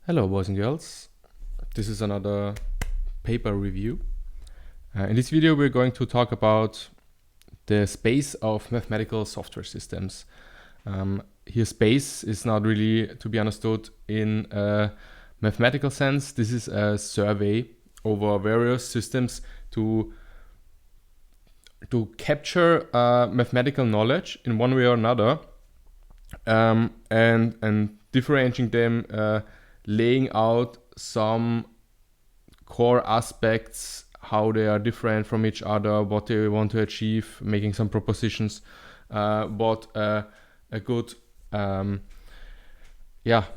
Hello boys and girls, this is another paper review. In this video we're going to talk about the space of mathematical software systems. Here space is not really to be understood in a mathematical sense. This is a survey over various systems to capture mathematical knowledge in one way or another, and differentiating them, laying out some core aspects, how they are different from each other, what they want to achieve, making some propositions, what a good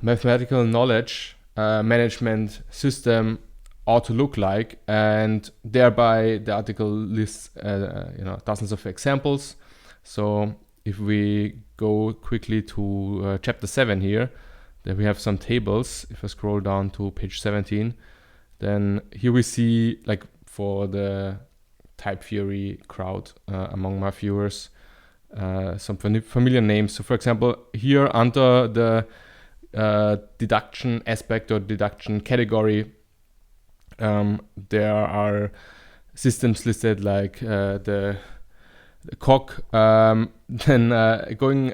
mathematical knowledge management system ought to look like. And thereby the article lists dozens of examples. So if we go quickly to chapter 7 here, then we have some tables. If I scroll down to page 17, then here we see, like, for the type theory crowd among my viewers, some familiar names. So for example, here under the deduction aspect or deduction category, there are systems listed like the COC. Then going,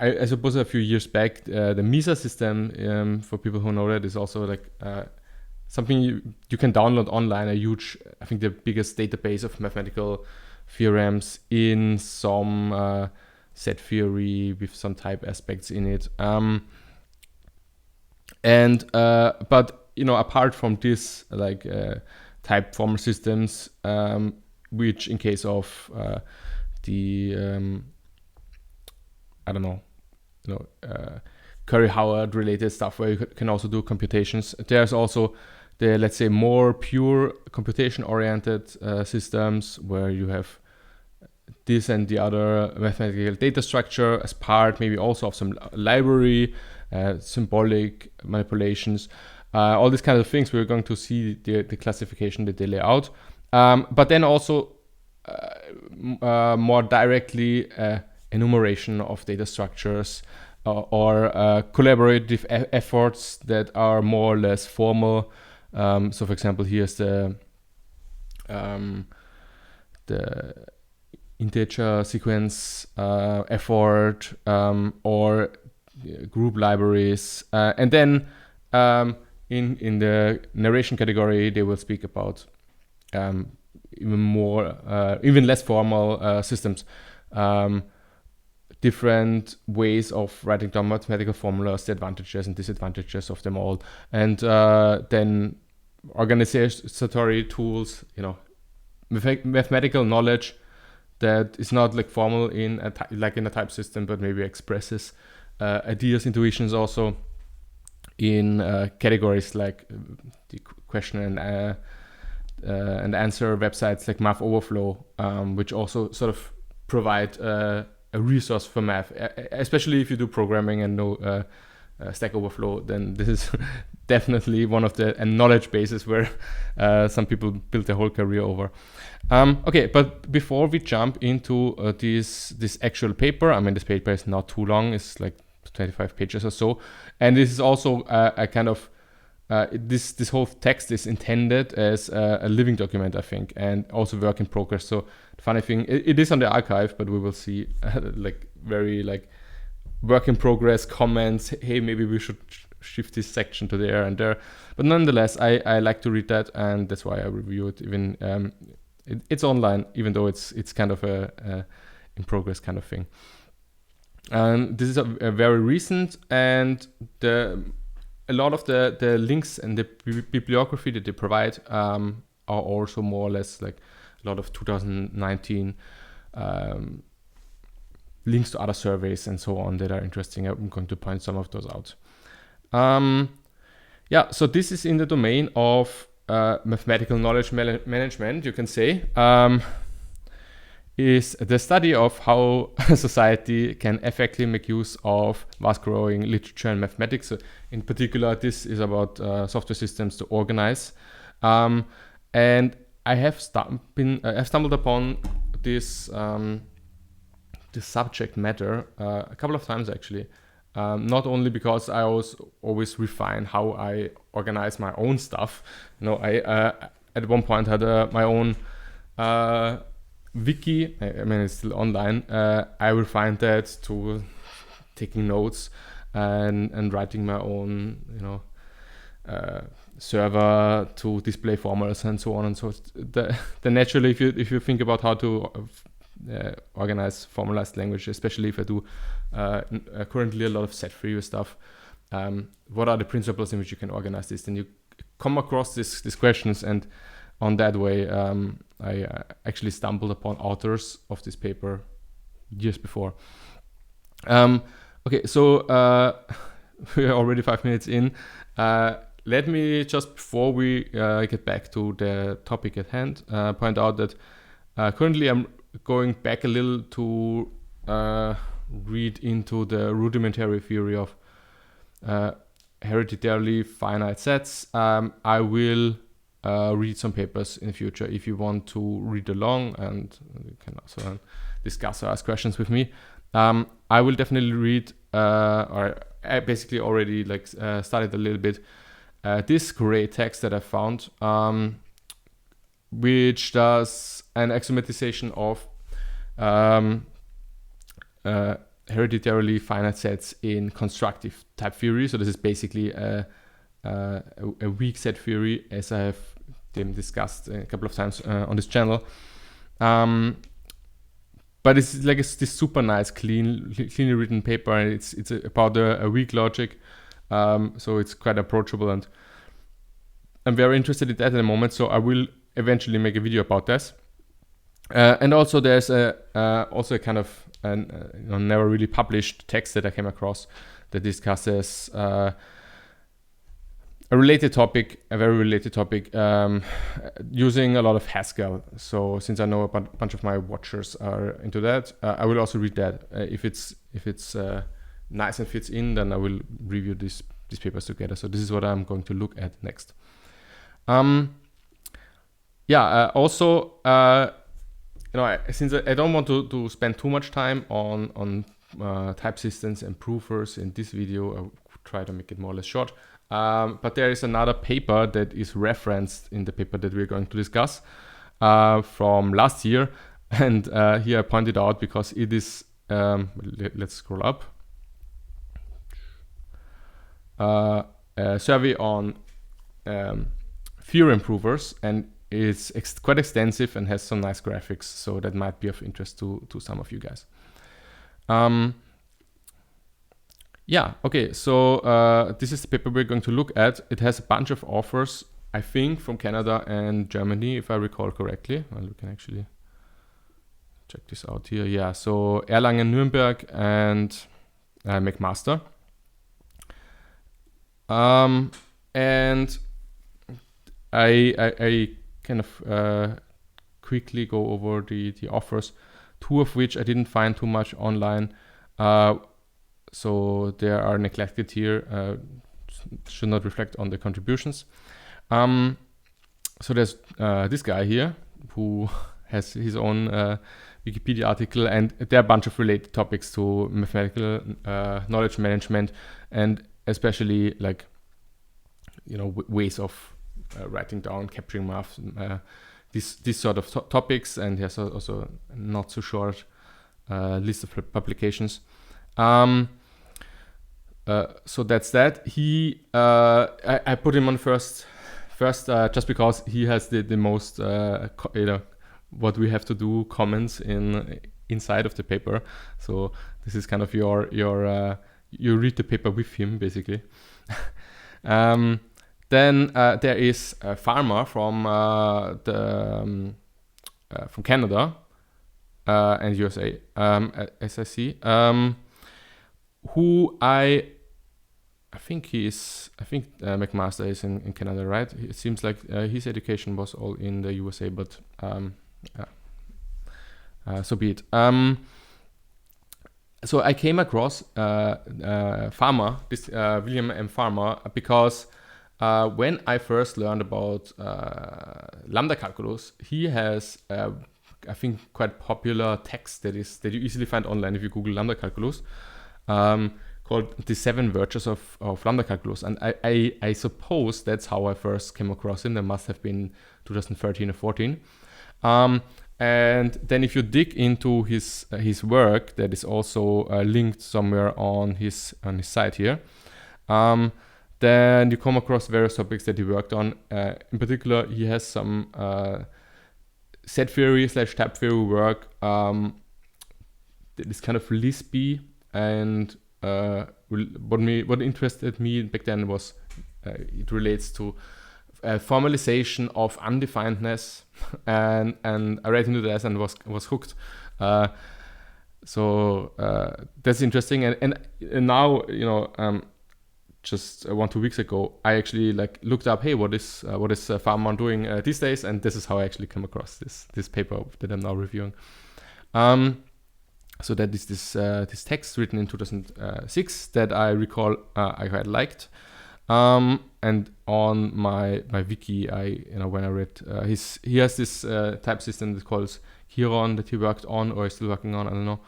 I suppose a few years back, the MISA system, for people who know that, is also like something you can download online, a huge, I think the biggest database of mathematical theorems in some set theory with some type aspects in it. But apart from this, like type formal systems, which in case of the Curry-Howard related stuff where you can also do computations. There's also the, let's say, more pure computation-oriented systems where you have this and the other mathematical data structure as part, maybe also of some library, symbolic manipulations, all these kinds of things. We're going to see the classification that they lay out. But then also more directly enumeration of data structures or collaborative efforts that are more or less formal. So for example, here's the integer sequence effort, or group libraries, and then in the narration category they will speak about even less formal systems, different ways of writing down mathematical formulas, the advantages and disadvantages of them all, and then organizatory tools, mathematical knowledge that is not like formal in a type system, but maybe expresses ideas, intuitions also in categories like the question and answer websites like Math Overflow, which also sort of provide a resource for math, especially if you do programming and know Stack Overflow. Then this is definitely one of the knowledge bases where some people build their whole career over. Okay, but before we jump into this actual paper, I mean, this paper is not too long, it's like 25 pages or so, and this is also a kind of this whole text is intended as a living document, I think, and also work in progress. So the funny thing, it is on the archive, but we will see very work in progress comments. Hey, maybe we should shift this section to there and there. But nonetheless, I like to read that, and that's why I review it. Even it's online, even though it's kind of a in progress kind of thing. And this is a very recent, and a lot of the links and the bibliography that they provide are also more or less like a lot of 2019 links to other surveys and so on that are interesting. I'm going to point some of those out. So this is in the domain of mathematical knowledge management, you can say, is the study of how society can effectively make use of vast-growing literature and mathematics. So in particular, this is about software systems to organize. And I have stumbled upon this subject matter a couple of times actually. Not only because I always refine how I organize my own stuff. I at one point had my own wiki. I mean, it's still online. I refined that to taking notes and writing my own, server to display formulas and so on and so. Then naturally, if you think about how to organize formalized language, especially if I do currently a lot of set theory stuff, what are the principles in which you can organize this? Then you come across these questions, and on that way, I actually stumbled upon authors of this paper years before. Okay, so we're already 5 minutes in. Let me just, before we get back to the topic at hand, point out that currently I'm going back a little to read into the rudimentary theory of hereditarily finite sets. I will read some papers in the future if you want to read along, and you can also discuss or ask questions with me. I will definitely read, or I basically already started a little bit, this great text that I found, which does an axiomatization of hereditarily finite sets in constructive type theory. So this is basically a weak set theory, as I have discussed a couple of times on this channel. But it's this super nice, cleanly written paper, and it's about a weak logic. So it's quite approachable, and I'm very interested in that at the moment. So I will eventually make a video about this. And also there's also a kind of never really published text that I came across that discusses a very related topic, using a lot of Haskell. So since I know a bunch of my watchers are into that, I will also read that. If it's nice and fits in, then I will review these papers together. So this is what I'm going to look at next. Also, since I don't want to spend too much time on type systems and proofers in this video, I will try to make it more or less short. But there is another paper that is referenced in the paper that we're going to discuss from last year. And here I pointed out because it is, let's scroll up, a survey on theorem provers, and it's quite extensive and has some nice graphics, so that might be of interest to some of you guys. Okay, so this is the paper we're going to look at. It has a bunch of authors, I think, from Canada and Germany, if I recall correctly. Well, we can actually check this out here. Yeah, so Erlangen, Nuremberg, and McMaster. And I kind of quickly go over the authors, two of which I didn't find too much online. So they are neglected here, should not reflect on the contributions. So there's this guy here who has his own Wikipedia article, and there are a bunch of related topics to mathematical knowledge management, and especially ways of writing down, capturing math, this sort of topics, and he has also a not so short list of publications. So that's that. He, I put him on first, just because he has the most, what we have to do comments inside of the paper. So this is kind of your you read the paper with him basically. Then there is a farmer from Canada and USA, as I see, who I think McMaster is in Canada, right? It seems like his education was all in the USA, but so be it. So I came across Farmer, this William M. Farmer, because when I first learned about lambda calculus, he has I think quite popular text that you easily find online if you Google lambda calculus, called The Seven Virtues of Lambda Calculus. And I suppose that's how I first came across him. That must have been 2013 or 14. And then if you dig into his work, that is also linked somewhere on his site here, then you come across various topics that he worked on. In particular, he has some set theory / type theory work that is kind of Lispy, and what interested me back then was it relates to formalization of undefinedness, and I read into that and was hooked. So that's interesting, and now, you know, just 1-2 weeks ago, I actually like looked up, hey, what is Farman doing these days, and this is how I actually came across this paper that I'm now reviewing. So that is this text written in 2006 that I recall I quite liked. And on my wiki, when I read he has this type system that calls Chiron that he worked on or is still working on, I don't know,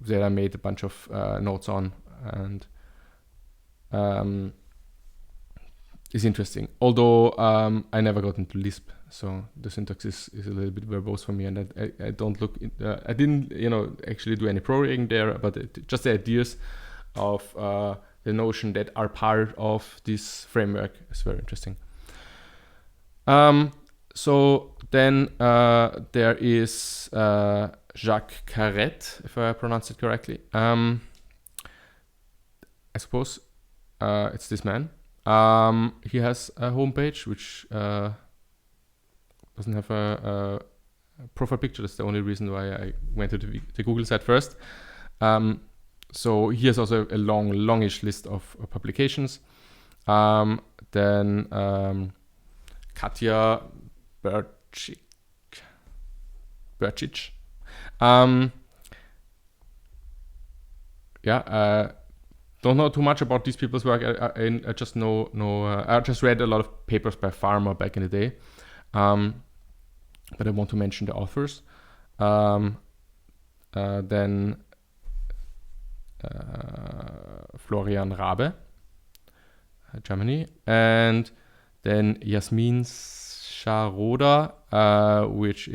that I made a bunch of notes on, and is interesting. Although I never got into Lisp, so the syntax is a little bit verbose for me, and I don't look. I didn't, actually do any programming there, but just the ideas of the notion that are part of this framework is very interesting. So then there is Jacques Carret, if I pronounce it correctly. I suppose it's this man. He has a homepage which doesn't have a profile picture. That's the only reason why I went to the Google site first. So he has also a longish list of publications. Then Katja Bercic. Don't know too much about these people's work. I just know. I just read a lot of papers by Farmer back in the day, but I want to mention the authors. Then Florian Rabe, Germany, and then Jasmin Scharoda, which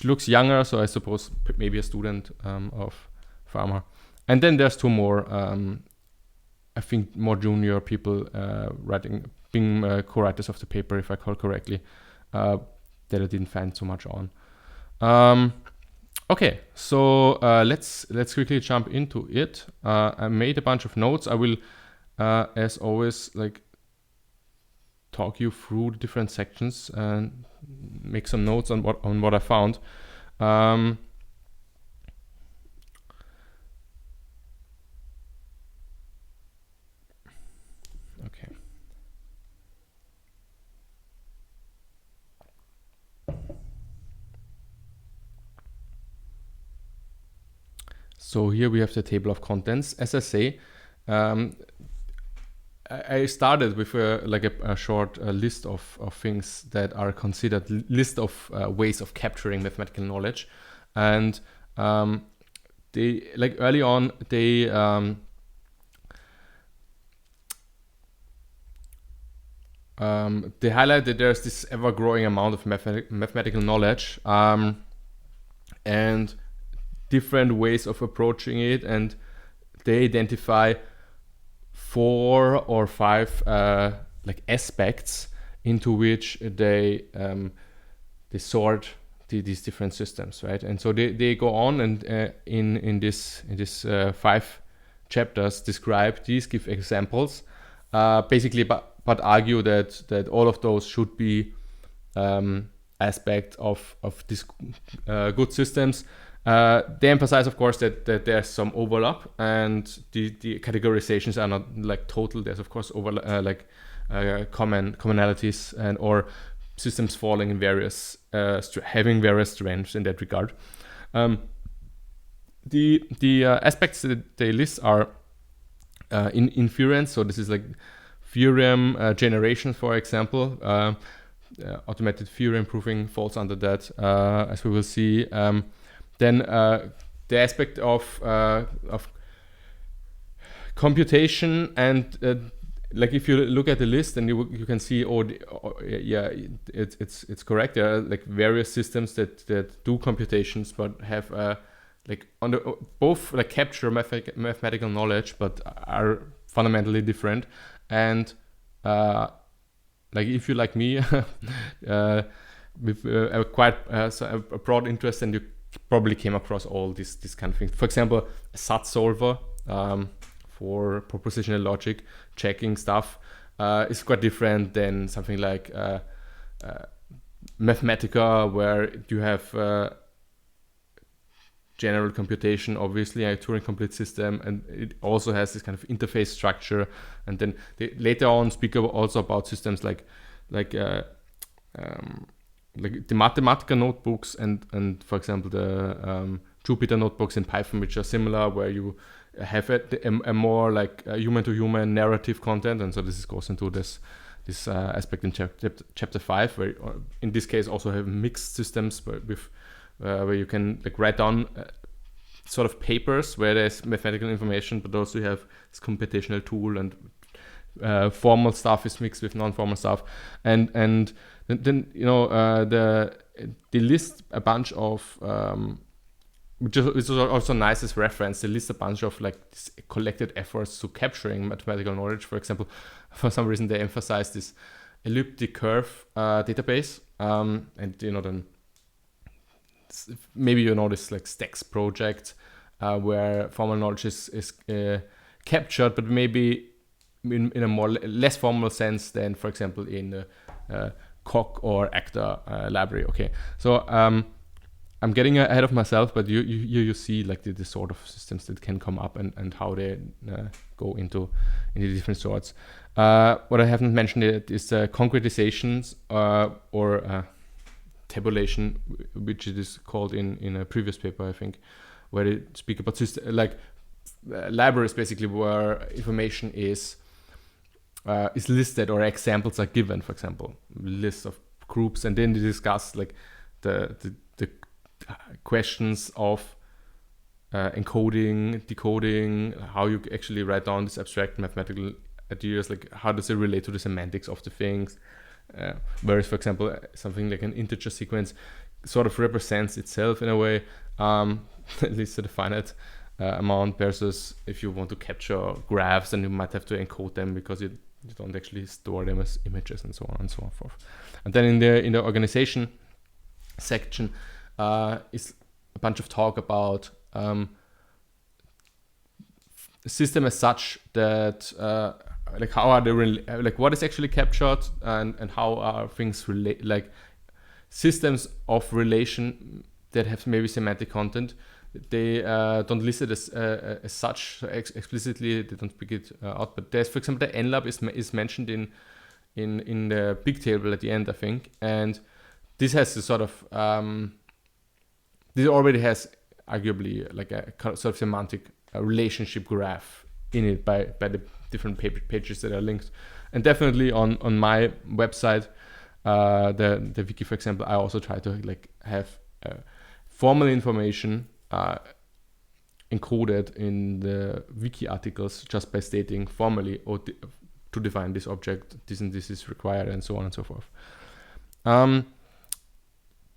looks younger, so I suppose maybe a student of Farmer. And then there's two more, I think more junior people being co-writers of the paper, if I recall correctly, that I didn't find so much on. Okay, so let's quickly jump into it. I made a bunch of notes. I will, as always, talk you through the different sections and make some notes on what I found. Okay. So here we have the table of contents. As I say, I started with a short list of things that are considered list of ways of capturing mathematical knowledge, and they early on they highlight that there's this ever-growing amount of mathematical knowledge, and different ways of approaching it, and they identify 4 or 5 aspects into which they sort these different systems, right? And so they go on and in this 5 chapters describe these, give examples, basically, but argue that all of those should be aspects of these good systems. They emphasize, of course, that there's some overlap, and the categorizations are not total. There's, of course, commonalities and or systems falling in various having various strengths in that regard. The aspects that they list are in inference. So this is theorem generation, for example. Automated theorem proving falls under that, as we will see. Then the aspect of computation and like if you look at the list, and you can see, yeah, it's correct. There are like various systems that do computations, but have like on the both like capture mathematical knowledge, but are fundamentally different. And like if you like me, with a quite a broad interest, and you probably came across all this kind of things. For example, a SAT solver for propositional logic checking stuff is quite different than something like Mathematica, where you have general computation, obviously, a Turing complete system, and it also has this kind of interface structure. And then they later on speak also about systems like the Mathematica notebooks and for example the Jupyter notebooks in Python, which are similar, where you have a more like human-to-human narrative content. And so this goes into this aspect in chapter 5, where in this case also have mixed systems with where you can like write down sort of papers where there's mathematical information, but also you have this computational tool, and formal stuff is mixed with non-formal stuff, and then you know they list a bunch of which is also nice as reference. They list a bunch of like collected efforts to capturing mathematical knowledge. For example, for some reason they emphasize this elliptic curve database, and you know then maybe you know this like Stacks project where formal knowledge is captured, but maybe in a more less formal sense than, for example, in the Coq or Actor library. Okay, so I'm getting ahead of myself, but you see like the sort of systems that can come up and how they go into different sorts. What I haven't mentioned yet is concretizations or tabulation, which it is called in a previous paper, I think, where they speak about libraries basically where information is listed or examples are given. For example, lists of groups, and then they discuss like the questions of encoding, decoding, how you actually write down these abstract mathematical ideas, like how does it relate to the semantics of the things. Whereas, for example, something like an integer sequence sort of represents itself in a way, at least at a finite amount, versus if you want to capture graphs, then you might have to encode them because you don't actually store them as images, and so on and so forth. And then in the organization section is a bunch of talk about system as such that like how are they like what is actually captured, and how are things like systems of relation that have maybe semantic content. They don't list it as such explicitly. They don't speak it out. But there's, for example, the nlab is mentioned in the big table at the end, I think. And this has a sort of this already has arguably like a sort of semantic relationship graph in it by the different pages that are linked. And definitely on my website, the wiki, for example, I also try to like have formal information encoded in the wiki articles just by stating formally, or to define this object, this and this is required, and so on and so forth.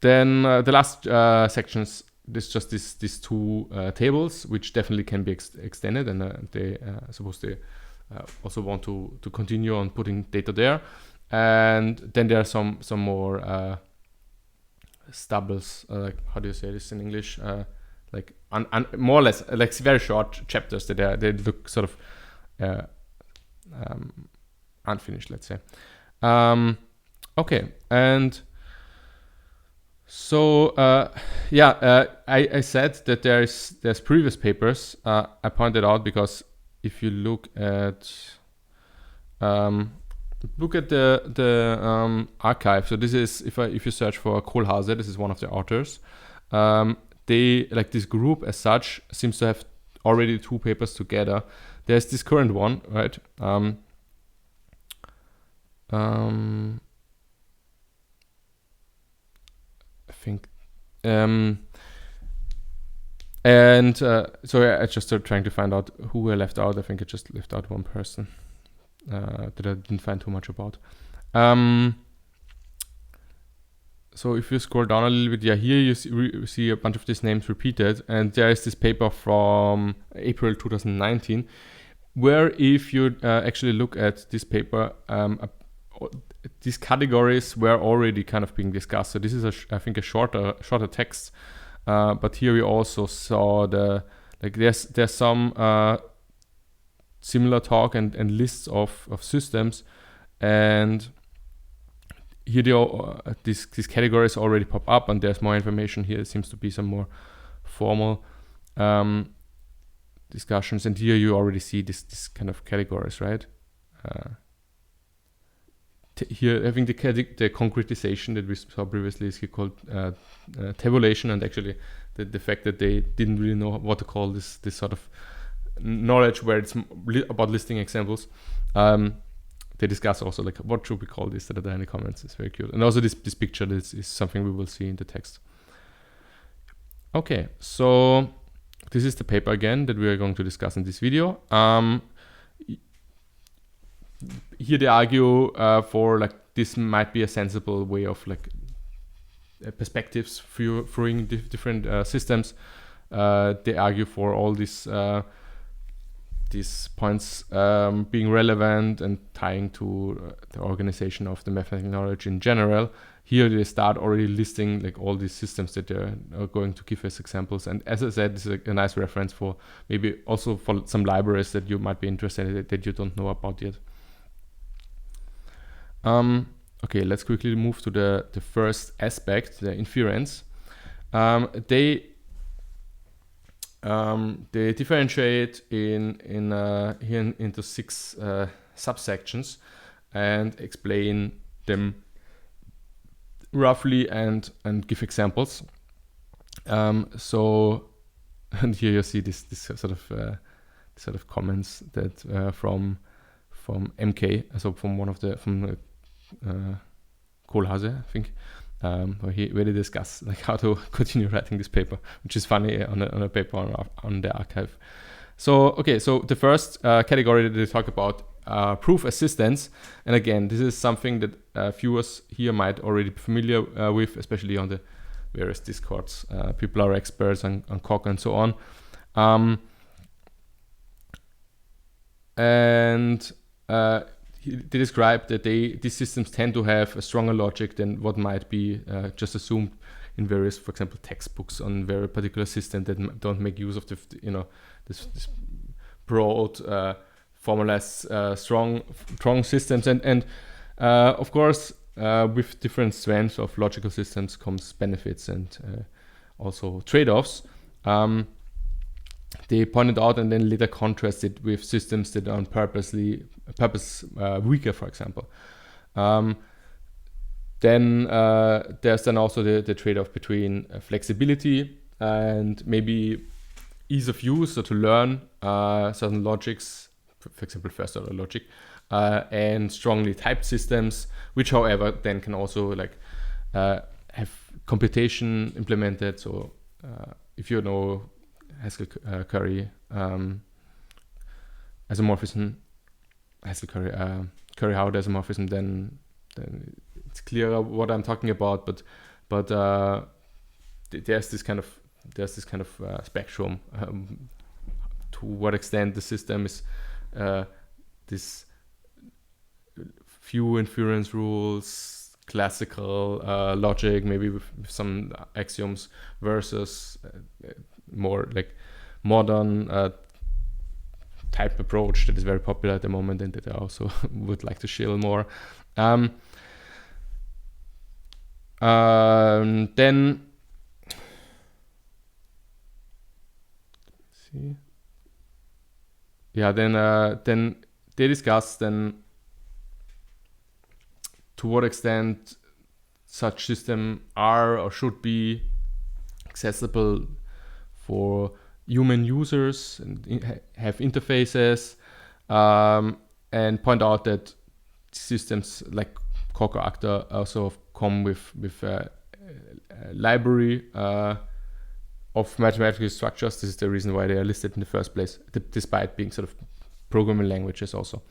Then the last sections, these two tables, which definitely can be extended, and they suppose they also want to continue on putting data there. And then there are some more stubbles, like how do you say this in English? Like more or less like very short chapters that they look sort of unfinished, let's say. Okay, and so I said that there's previous papers. I pointed out because if you look at the archive, so this is if you search for Kohlhase, this is one of the authors. They like this group as such seems to have already two papers together. There's this current one, right? I think And so I just started trying to find out who I left out. I think I just left out one person that I didn't find too much about. So if you scroll down a little bit, here you see a bunch of these names repeated, and there is this paper from April 2019, where if you actually look at this paper, these categories were already kind of being discussed. So this is, I think, a shorter text, but here we also saw there's some similar talk and lists of systems, and here these categories already pop up, and there's more information here. It seems to be some more formal discussions, and here you already see this kind of categories, right? Here, I think the concretization that we saw previously is here called tabulation, and actually the fact that they didn't really know what to call this sort of knowledge where it's about listing examples. They discuss also like what should we call this that are there in the comments. It's very cute, and also this picture is something we will see in the text. Okay, so this is the paper again that we are going to discuss in this video. Here they argue for like this might be a sensible way of like perspectives viewing different systems. They argue for all these points being relevant and tying to the organization of the mathematical knowledge in general. Here they start already listing like all these systems that they're going to give as examples. And as I said, this is a nice reference for maybe also for some libraries that you might be interested in that you don't know about yet. Okay, let's quickly move to the first aspect, the inference. They differentiate into 6 subsections and explain them roughly and give examples. So, and here you see this sort of comments that from MK, so from Kohlhase, I think, where they discuss like how to continue writing this paper, which is funny on a paper on the archive. So okay, so the first category that they talk about proof assistance, and again, this is something that viewers here might already be familiar with, especially on the various discords. People are experts on Coq and so on, and they describe that these systems tend to have a stronger logic than what might be just assumed in various, for example, textbooks on very particular systems that don't make use of this broad, formalized, strong systems. And of course, with different strengths of logical systems comes benefits and also trade-offs. They pointed out and then later contrasted with systems that are on purpose weaker, for example. Then there's then also the trade-off between flexibility and maybe ease of use, so to learn certain logics, for example, first-order logic, and strongly typed systems, which, however, then can also like have computation implemented. So if you know Haskell-Curry isomorphism, Curry-Howard isomorphism, then it's clearer what I'm talking about. But there's this kind of spectrum to what extent the system is this few inference rules, classical logic, maybe with some axioms, versus more like modern type approach that is very popular at the moment and that I also would like to shill more. Then they discuss then to what extent such systems are or should be accessible for human users and have interfaces, and point out that systems like Coq or Actor also come with a library of mathematical structures. This is the reason why they are listed in the first place, despite being sort of programming languages also.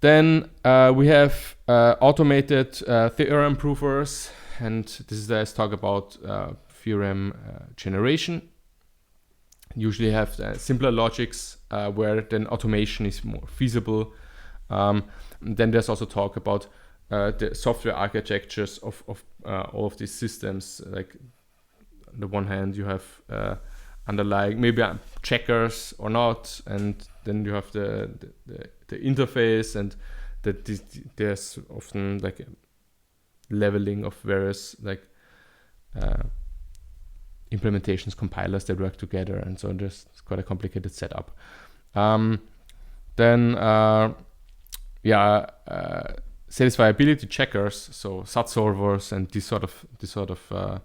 Then we have automated theorem provers, and this is let's talk about theorem generation. Usually have simpler logics where then automation is more feasible. Then there's also talk about the software architectures of all of these systems. Like on the one hand, you have underlying maybe checkers or not, and then you have the interface, and that there's often like leveling of various like implementations, compilers that work together, and so there's quite a complicated setup. Then satisfiability checkers, so SAT solvers and this sort of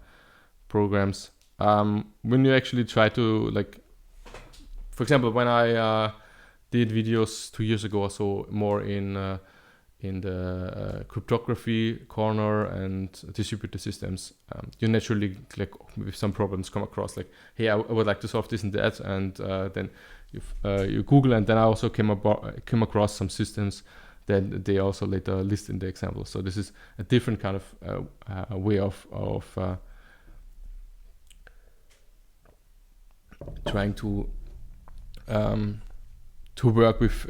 programs. When you actually try to, like, for example, when I did videos 2 years ago or so, more in the cryptography corner and distributed systems, you naturally, like, with some problems come across like, hey, I would like to solve this and that, and then you Google, and then I also came across some systems that they also later list in the example. So this is a different kind of way of trying to work with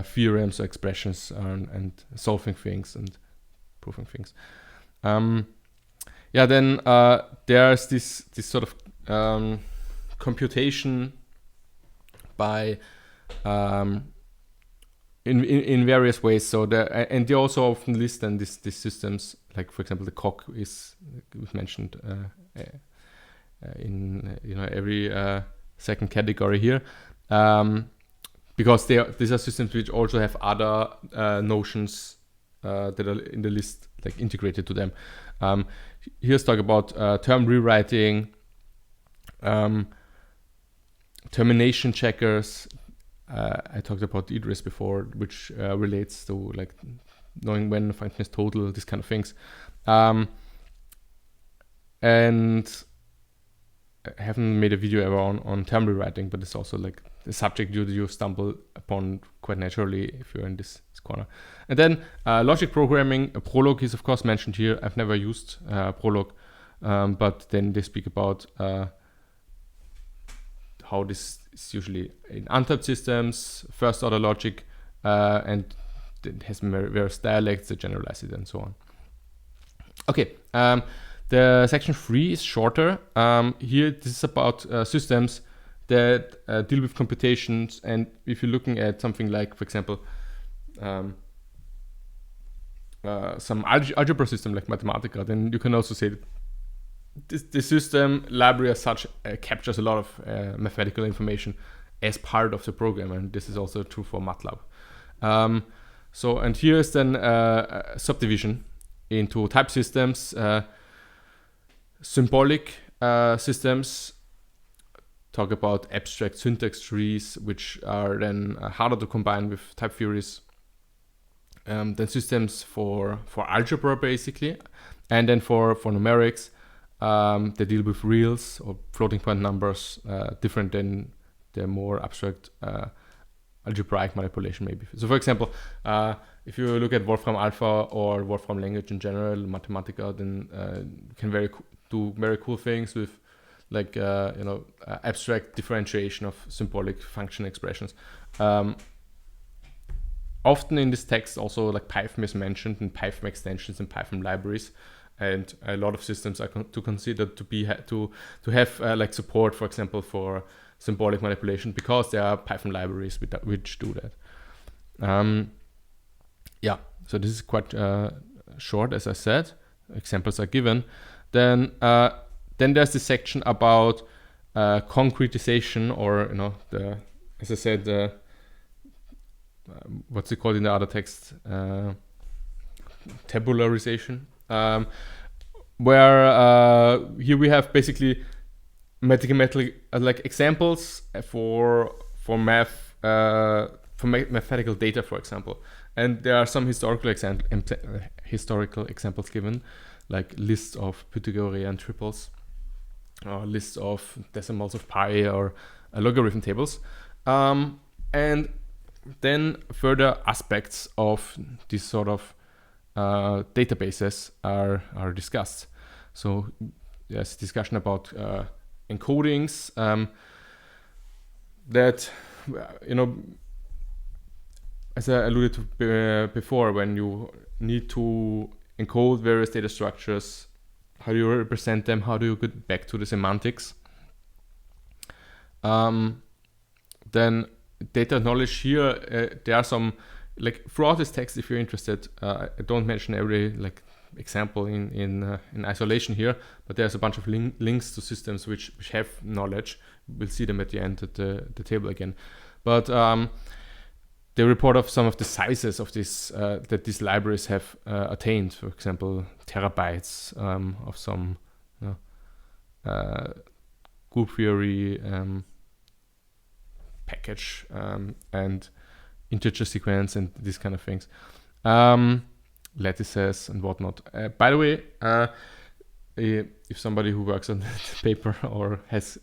theorems or expressions and solving things and proving things. Then there's this sort of computation by in various ways. So and they also often list then these systems, like for example the coq is we've mentioned in every second category here, because these are systems which also have other notions that are in the list, like integrated to them. Here's talk about term rewriting, termination checkers. I talked about Idris before, which relates to like knowing when a function is total, these kind of things. And I haven't made a video ever on term rewriting, but it's also like the subject you stumble upon quite naturally if you're in this corner. And then logic programming. Prolog is of course mentioned here. I've never used Prolog, but then they speak about how this is usually in untyped systems, first order logic, and it has various dialects that generalize it and so on. Okay. The section 3 is shorter. Here, this is about systems that deal with computations. And if you're looking at something like, for example, some algebra system like Mathematica, then you can also say that this system library as such captures a lot of mathematical information as part of the program. And this is also true for MATLAB. And here is then a subdivision into type systems. Symbolic systems talk about abstract syntax trees, which are then harder to combine with type theories. Then systems for algebra, basically. And then for numerics, they deal with reals or floating point numbers, different than the more abstract algebraic manipulation, maybe. So, for example, if you look at Wolfram Alpha or Wolfram language in general, Mathematica, then you can do very cool things with, like abstract differentiation of symbolic function expressions. Often in this text, also like Python is mentioned, and Python extensions and Python libraries, and a lot of systems are to consider to have like support, for example, for symbolic manipulation, because there are Python libraries which do that. So this is quite short, as I said. Examples are given. Then there's this section about concretization, or as I said, what's it called in the other text? Tabularization, where here we have basically mathematical like examples for math, for mathematical data, for example. And there are some historical examples given, like lists of Pythagorean triples. lists of decimals of pi or logarithm tables. And then further aspects of this sort of databases are discussed. So there's discussion about encodings that, as I alluded to before, when you need to encode various data structures, how do you represent them? How do you get back to the semantics? Then data knowledge here, there are some, like throughout this text, if you're interested, I don't mention every example in isolation here, but there's a bunch of links to systems which have knowledge. We'll see them at the end at the table again. But they report of some of the sizes of this that these libraries have attained. For example, terabytes of some group theory package and integer sequence and these kind of things, lattices and whatnot. By the way, if somebody who works on the paper or has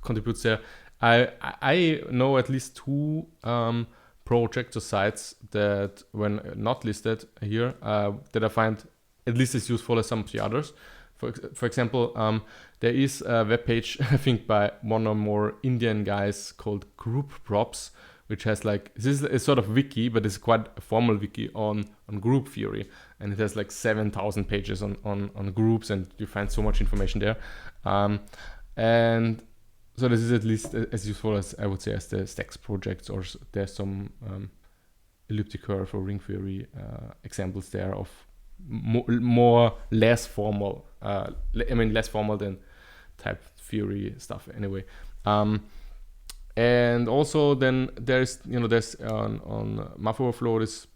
contributes there, I know at least two projects or sites that, when not listed here, that I find at least as useful as some of the others. For example, there is a webpage, I think, by one or more Indian guys called Group Props, which has this is a sort of wiki, but it's quite a formal wiki on group theory, and it has 7,000 pages on groups, and you find so much information there. And so this is at least as useful as, I would say, as the Stacks projects, or there's some elliptic curve or ring theory examples there of less formal, less formal than type theory stuff anyway. And also then there's on Math Overflow this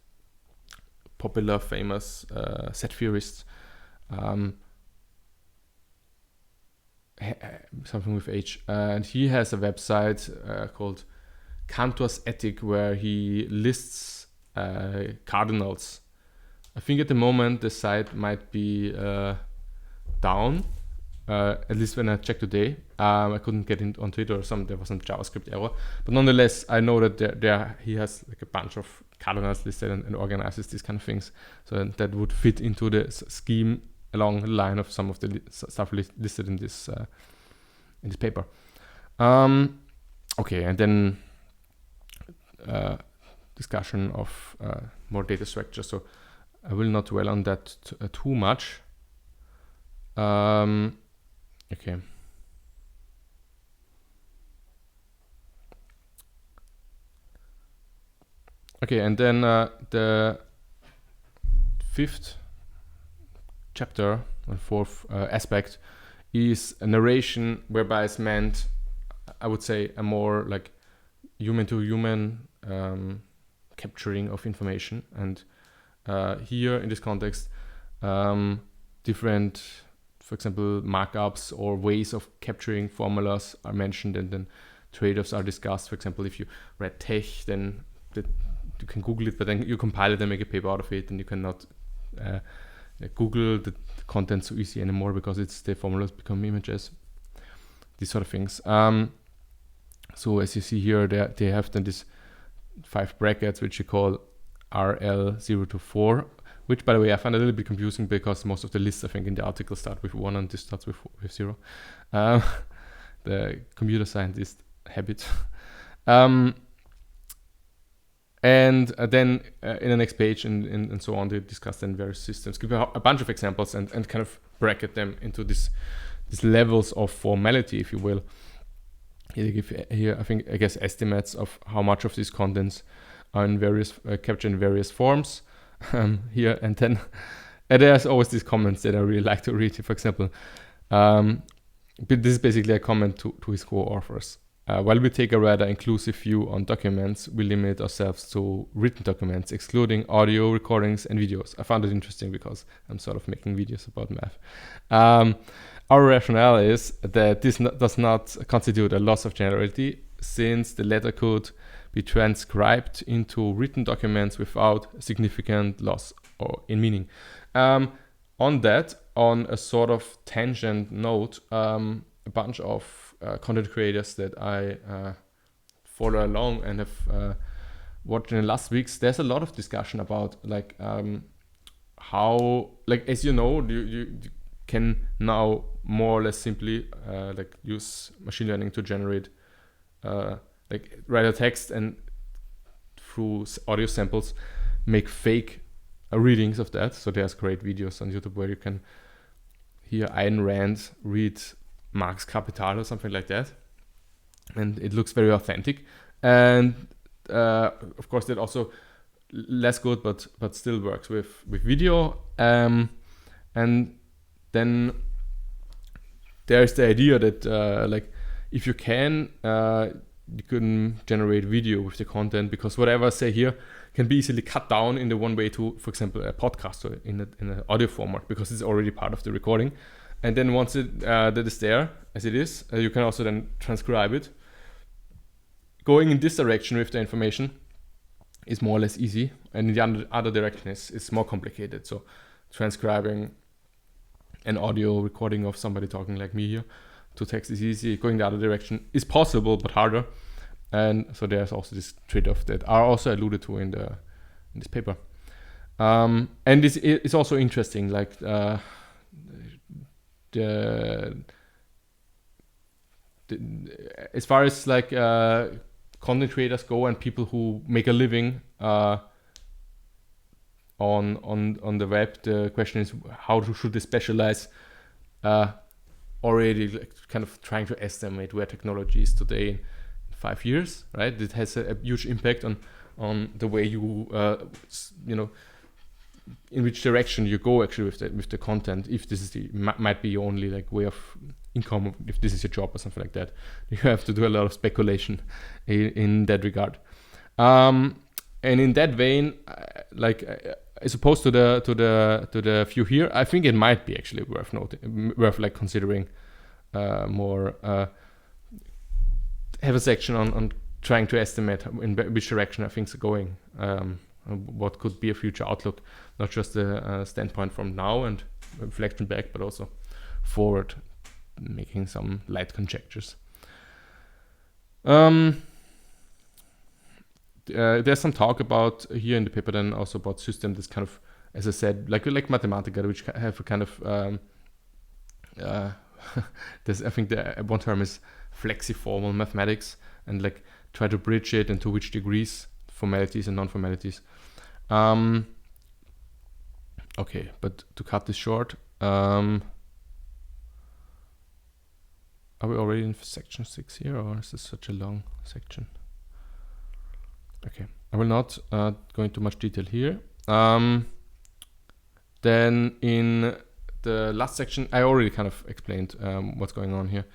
popular famous set theorist, something with H, and he has a website called Cantor's Ethic, where he lists cardinals. I think at the moment the site might be down, at least when I checked today. I couldn't get onto it, or there was some JavaScript error, but nonetheless I know that there he has a bunch of cardinals listed and organizes these kind of things, so that would fit into the scheme along the line of some of the stuff listed in this paper. Okay, and then discussion of more data structures. So I will not dwell on that too much. Okay. Okay, and then the fifth chapter and fourth aspect is a narration, whereby it's meant, I would say, a more human-to-human capturing of information. And here in this context, different, for example, markups or ways of capturing formulas are mentioned, and then trade-offs are discussed. For example, if you read tech, then you can Google it, but then you compile it and make a paper out of it, and you cannot Google the content so easy anymore because the formulas become images, these sort of things. So as you see here, they have then these 5 brackets, which you call RL0 to 4, which, by the way, I find a little bit confusing because most of the lists, I think, in the article start with 1 and this starts with 0. The computer scientist habit. And then in the next page and so on, they discuss then various systems, give a bunch of examples and kind of bracket them into these levels of formality, if you will. Here, I guess, estimates of how much of these contents are in various captured in various forms. Here, and then there's always these comments that I really like to read. For example, but this is basically a comment to his co-authors. While we take a rather inclusive view on documents, we limit ourselves to written documents, excluding audio recordings and videos. I found it interesting because I'm sort of making videos about math. Our rationale is that this does not constitute a loss of generality, since the latter could be transcribed into written documents without significant loss or in meaning. On a sort of tangent note, a bunch of content creators that I follow along and have watched in the last weeks, there's a lot of discussion about like how, like, as you know, you can now more or less simply like use machine learning to generate like write a text and through audio samples make fake readings of that. So there's great videos on YouTube where you can hear Ayn Rand read Marx Kapital or something like that, and it looks very authentic. And of course that also less good but still works with video. And then there's the idea that like if you can you can generate video with the content, because whatever I say here can be easily cut down in the one way to, for example, a podcast or in an audio format, because it's already part of the recording. And then once that is there as it is, you can also then transcribe it. Going in this direction with the information is more or less easy, and in the other direction is more complicated. So transcribing an audio recording of somebody talking like me here to text is easy. Going the other direction is possible but harder. And so there's also this trade-off that are also alluded to in this paper. And this is also interesting, like as far as like content creators go and people who make a living on the web, the question is how should they specialize, already like kind of trying to estimate where technology is today in 5 years, right? It has a huge impact on the way you you know, in which direction you go actually with the content. If this is might be your only like way of income, if this is your job or something like that, you have to do a lot of speculation in that regard. And in that vein, like as opposed to the view here, I think it might be actually worth like considering more. Have a section on trying to estimate in which direction are things are going. What could be a future outlook, not just a standpoint from now and reflection back, but also forward, making some light conjectures. There's some talk about here in the paper then also about systems that's kind of, as I said, like Mathematica, which have a kind of there's, I think the one term is flexiformal mathematics, and like try to bridge it and to which degrees, formalities and non-formalities. Okay, but to cut this short, are we already in section 6 here, or is this such a long section? Okay, I will not go into much detail here. Then in the last section, I already kind of explained what's going on here.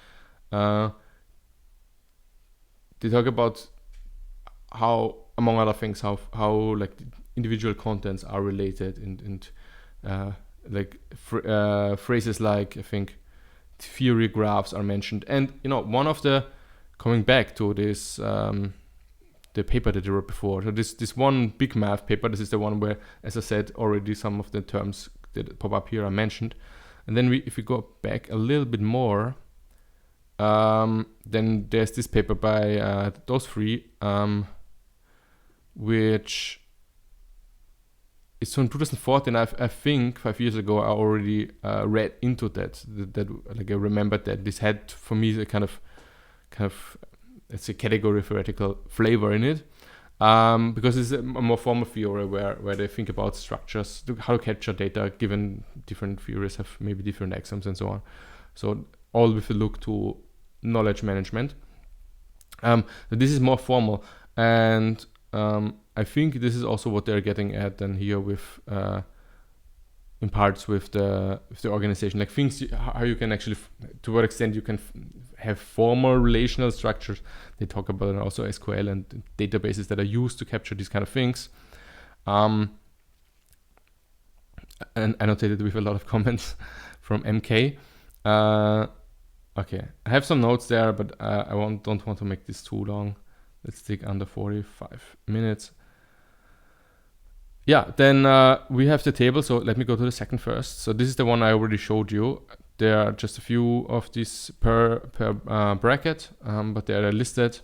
They talk about how, among other things, how like individual contents are related, and like phrases like, I think, theory graphs are mentioned. And you know, one of the, coming back to this the paper that I wrote before, so this one big math paper, this is the one where, as I said already, some of the terms that pop up here are mentioned. And then if we go back a little bit more, then there's this paper by those three, which is from 2014. I think 5 years ago I already read into that like I remembered that this had for me a kind of let's say category theoretical flavor in it, because it's a more formal theory where they think about structures, how to capture data given different theories have maybe different axioms and so on. So all with a look to knowledge management. This is more formal, and I think this is also what they're getting at then here with in parts with the organization, like things how you can actually, to what extent you can have formal relational structures. They talk about also SQL and databases that are used to capture these kind of things. And annotated with a lot of comments from MK. Okay, I have some notes there, but I don't want to make this too long. Let's take under 45 minutes. Yeah, then we have the table. So let me go to the second first. So this is the one I already showed you. there are just a few of these per bracket, but they are listed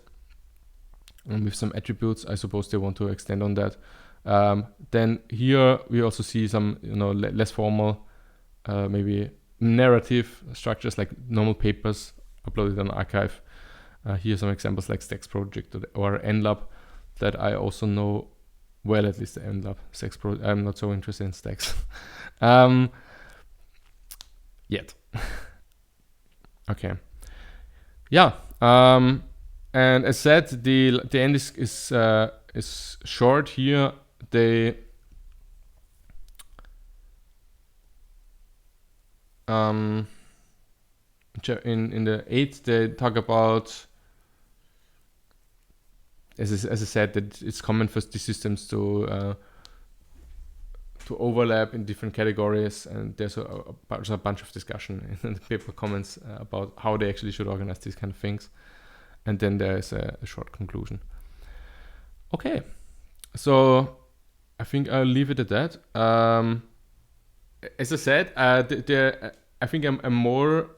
with some attributes. I suppose they want to extend on that. Then here we also see some, less formal, maybe narrative structures like normal papers uploaded on archive. Here are some examples like Stacks Project or NLab that I also know well, at least the NLab. Stacks Project, I'm not so interested in Stacks yet. Okay. Yeah. And as said, the end is short here. They in the 8th they talk about, as I said, that it's common for these systems to overlap in different categories, and there's a bunch of discussion in the paper comments about how they actually should organize these kind of things, and then there is a short conclusion. Okay, so I think I'll leave it at that. As I said, I think I'm more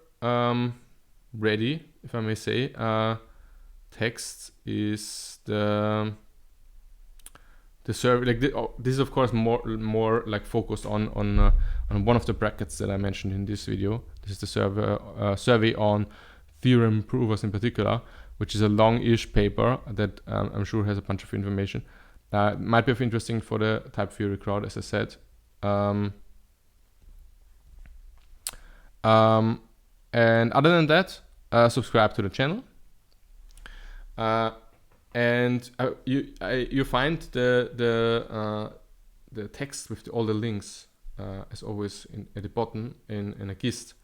ready, if I may say. Text is the survey, like this is of course more like focused on one of the brackets that I mentioned in this video. This is the survey on theorem provers in particular, which is a long-ish paper that I'm sure has a bunch of information. It might be of interesting for the type theory crowd, as I said. And other than that, subscribe to the channel. And you find the text with all the links as always at the bottom in a gist.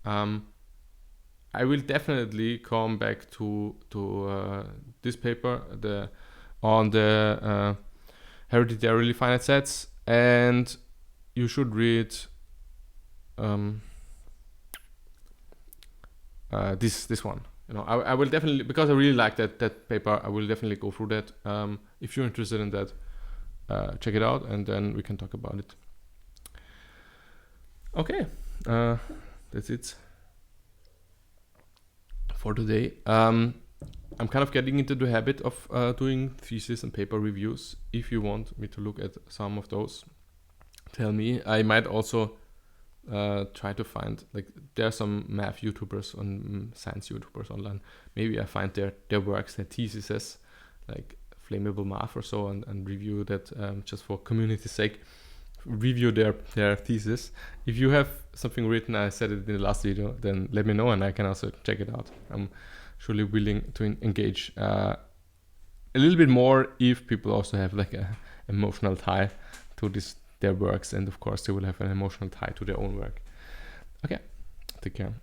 I will definitely come back to this paper on the hereditarily finite sets, and you should read this one. I will definitely, because I really like that paper, I will definitely go through that. If you're interested in that, check it out, and then we can talk about it. Okay, that's it for today. I'm kind of getting into the habit of doing thesis and paper reviews. If you want me to look at some of those, tell me. I might also try to find, like, there are some math YouTubers and science YouTubers online. Maybe I find their works, their theses, like Flammable Math or so, and review that just for community's sake. Review their thesis. If you have something written, I said it in the last video, then let me know and I can also check it out. I'm surely willing to engage a little bit more if people also have like a emotional tie to their works, and of course they will have an emotional tie to their own work. Okay, take care.